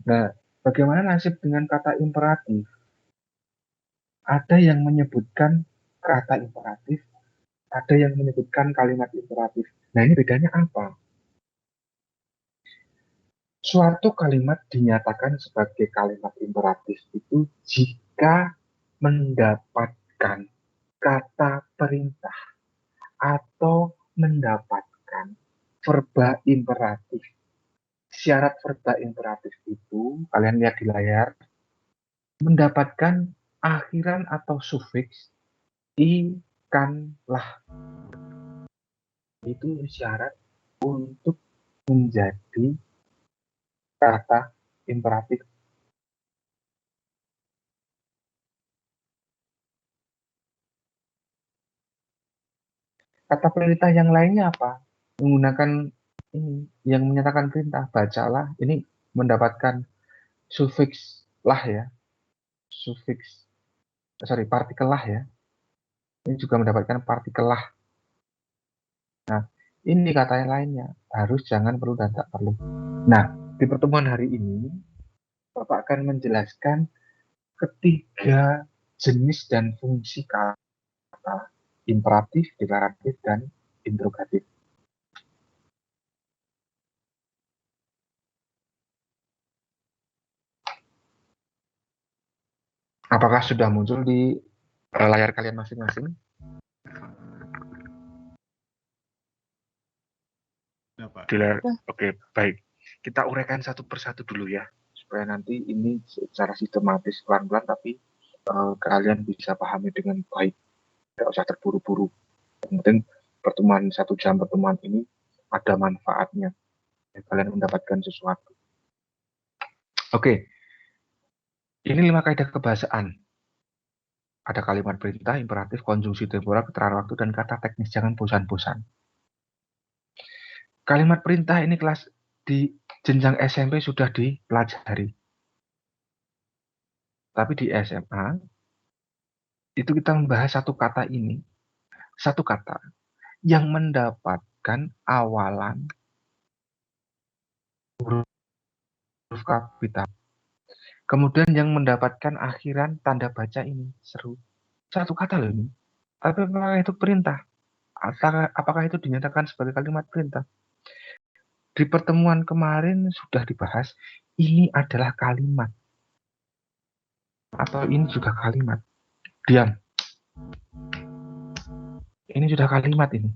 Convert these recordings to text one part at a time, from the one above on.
Nah, bagaimana nasib dengan kata imperatif? Ada yang menyebutkan kata imperatif, ada yang menyebutkan kalimat imperatif. Nah, ini bedanya apa? Suatu kalimat dinyatakan sebagai kalimat imperatif itu jika mendapatkan kata perintah atau mendapatkan verba imperatif. Syarat verba imperatif itu, kalian lihat di layar, mendapatkan akhiran atau sufiks ikanlah. Itu syarat untuk menjadi kata imperatif. Kata perintah yang lainnya apa? Menggunakan ini yang menyatakan perintah, bacalah. Ini mendapatkan sufiks lah ya, sufiks, sorry, partikel lah ya. Ini juga mendapatkan partikel lah. Nah, ini kata yang lainnya, harus, jangan, perlu, dan tak perlu. Nah, di pertemuan hari ini, Bapak akan menjelaskan ketiga jenis dan fungsi kata imperatif, deklaratif, dan interrogatif. Apakah sudah muncul di layar kalian masing-masing? Ya, Pak. Oke, baik. Kita uraikan satu persatu dulu ya, supaya nanti ini secara sistematis pelan-pelan, tapi kalian bisa pahami dengan baik. Tidak usah terburu-buru. Yang penting pertemuan 1 jam pertemuan ini ada manfaatnya. Ya, kalian mendapatkan sesuatu. Oke, ini 5 kaidah kebahasaan. Ada kalimat perintah, imperatif, konjungsi temporal, keterangan waktu, dan kata teknis. Jangan bosan-bosan. Kalimat perintah ini kelas di jenjang SMP sudah dipelajari. Tapi di SMA, itu kita membahas satu kata ini. Satu kata yang mendapatkan awalan huruf kapital. Kemudian yang mendapatkan akhiran tanda baca ini. Seru. Satu kata loh ini. Tapi apakah itu perintah? Apakah itu dinyatakan sebagai kalimat perintah? Di pertemuan kemarin sudah dibahas, ini adalah kalimat. Atau ini juga kalimat. Diam. Ini sudah kalimat ini.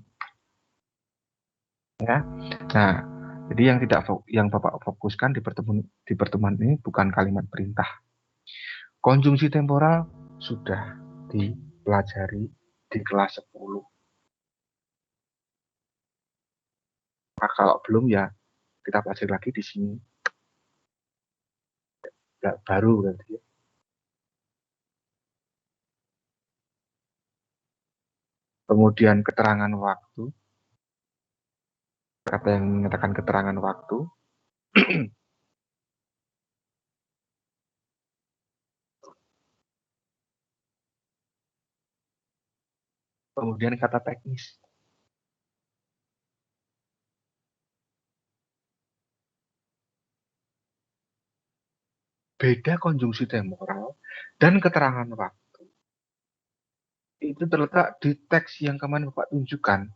Ya. Nah, jadi yang Bapak fokuskan di pertemuan ini bukan kalimat perintah. Konjungsi temporal sudah dipelajari di kelas 10. Nah, kalau belum ya kita pelajari lagi di sini. Baru berarti ya. Kemudian keterangan waktu, kata yang menyatakan keterangan waktu. Kemudian kata teknis. Beda konjungsi temporal dan keterangan waktu. Itu terletak di teks yang kemarin Bapak tunjukkan.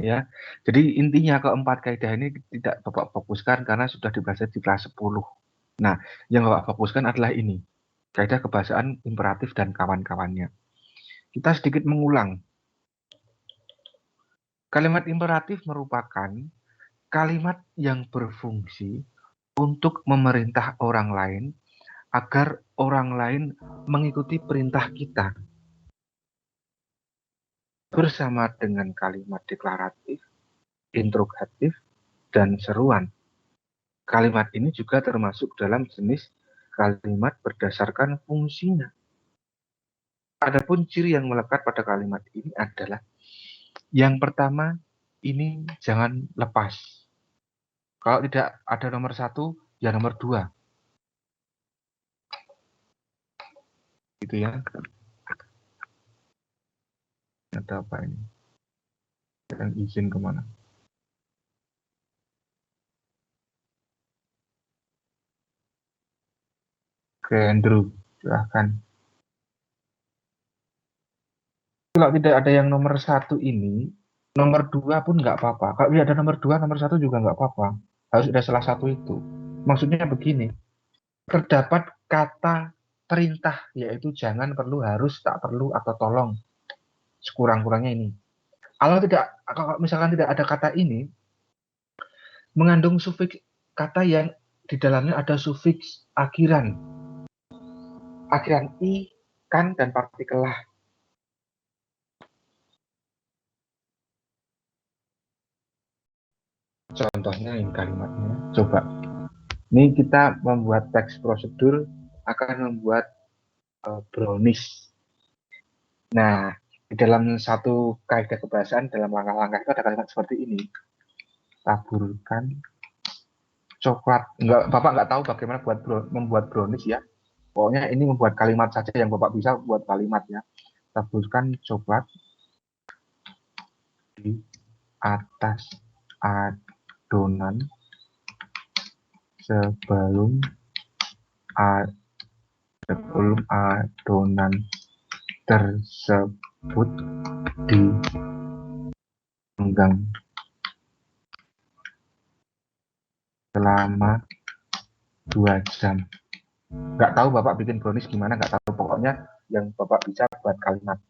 Ya. Jadi intinya keempat kaidah ini tidak Bapak fokuskan karena sudah dibahas di kelas 10. Nah, yang Bapak fokuskan adalah ini. Kaidah kebahasaan imperatif dan kawan-kawannya. Kita sedikit mengulang. Kalimat imperatif merupakan kalimat yang berfungsi untuk memerintah orang lain agar orang lain mengikuti perintah kita. Bersama dengan kalimat deklaratif, interrogatif, dan seruan. Kalimat ini juga termasuk dalam jenis kalimat berdasarkan fungsinya. Adapun ciri yang melekat pada kalimat ini adalah yang pertama, ini jangan lepas. Kalau tidak ada nomor 1, ya nomor 2. Gitu ya. Ada apa ini? Yang izin kemana? Oke, Andrew, silahkan. Kalau tidak ada yang nomor 1 ini, nomor 2 pun nggak apa-apa. Kalau tidak ada nomor 2, nomor 1 juga nggak apa-apa. Harus ada salah satu itu. Maksudnya begini, terdapat kata perintah, yaitu jangan, perlu, harus, tak perlu, atau tolong. Sekurang-kurangnya ini. Kalau misalkan tidak ada kata ini, mengandung sufiks kata yang di dalamnya ada sufiks akhiran. Akhiran i, kan, dan partikel lah. Contohnya ini kalimatnya. Coba. Ini kita membuat teks prosedur, akan membuat brownies. Nah, di dalam satu kaidah kebahasaan, dalam langkah-langkah itu ada kalimat seperti ini. Taburkan coklat. Bapak nggak tahu bagaimana membuat brownies ya. Pokoknya ini membuat kalimat saja yang Bapak bisa buat kalimat ya. Taburkan coklat di atas adonan sebelum adonan tersebut dipanggang selama 2 jam. Nggak tahu Bapak bikin brownies gimana, nggak tahu. Pokoknya yang Bapak bisa buat kalimat.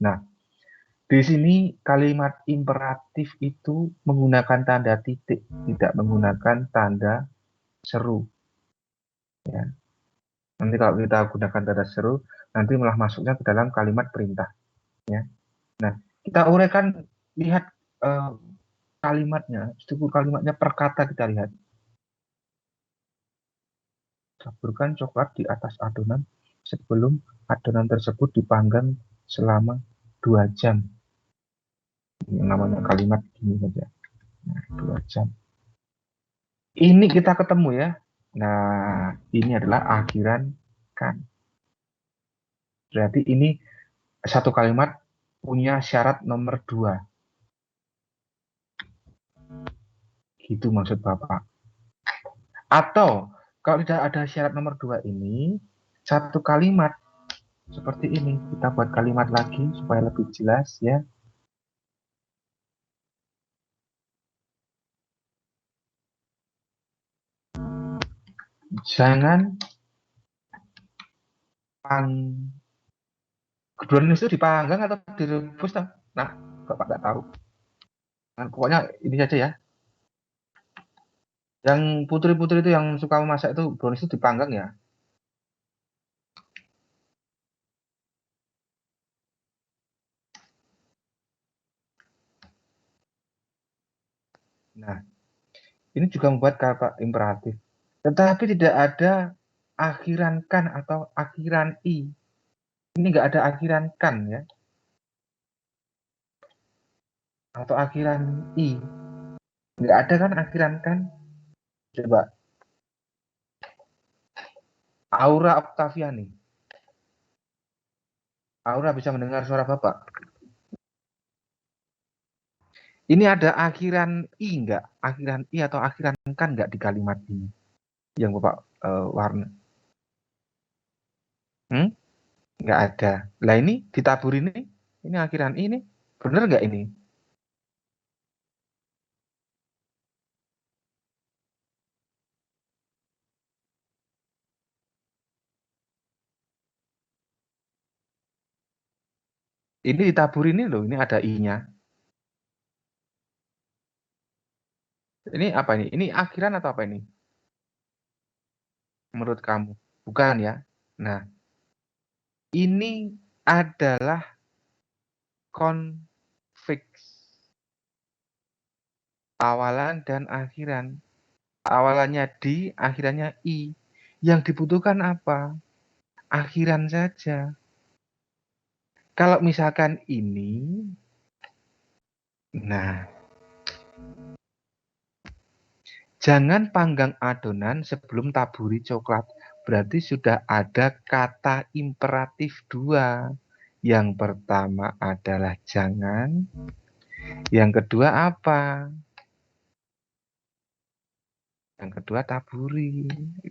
Nah, di sini kalimat imperatif itu menggunakan tanda titik, tidak menggunakan tanda seru. Ya. Nanti kalau kita gunakan tanda seru, nanti malah masuknya ke dalam kalimat perintah. Ya. Nah, kita uraikan, lihat kalimatnya, struktur kalimatnya per kata kita lihat. Taburkan coklat di atas adonan sebelum adonan tersebut dipanggang selama 2 jam. Ini namanya kalimat gini saja. Nah, 2 jam. Ini kita ketemu ya. Nah, ini adalah akhiran kan. Berarti ini satu kalimat punya syarat nomor 2. Gitu maksud Bapak. Atau kalau tidak ada syarat nomor 2 ini, satu kalimat seperti ini. Kita buat kalimat lagi supaya lebih jelas ya. Jangan brownies itu dipanggang atau direbus. Nah, Bapak nggak tahu. Nah, pokoknya ini saja ya. Yang putri-putri itu yang suka memasak itu brownies itu dipanggang ya. Nah, ini juga membuat kata imperatif. Tetapi tidak ada akhiran kan atau akhiran i. Ini nggak ada akhiran kan ya. Atau akhiran i. Nggak ada kan akhiran kan. Coba. Aura Octaviani. Aura bisa mendengar suara Bapak? Ini ada akhiran i nggak? Akhiran i atau akhiran kan nggak di kalimat ini? Yang Bapak warna. Nggak ada. Lah ini ditabur ini akhiran ini. Bener nggak ini? Ini ditabur ini loh, ini ada i-nya. Ini apa ini? Ini akhiran atau apa ini? Menurut kamu? Bukan ya? Nah, ini adalah konfiks. Awalan dan akhiran. Awalannya di, akhirannya i. Yang dibutuhkan apa? Akhiran saja. Kalau misalkan ini, nah, jangan panggang adonan sebelum taburi coklat. Berarti sudah ada kata imperatif 2. Yang pertama adalah jangan. Yang kedua apa? Yang kedua taburi.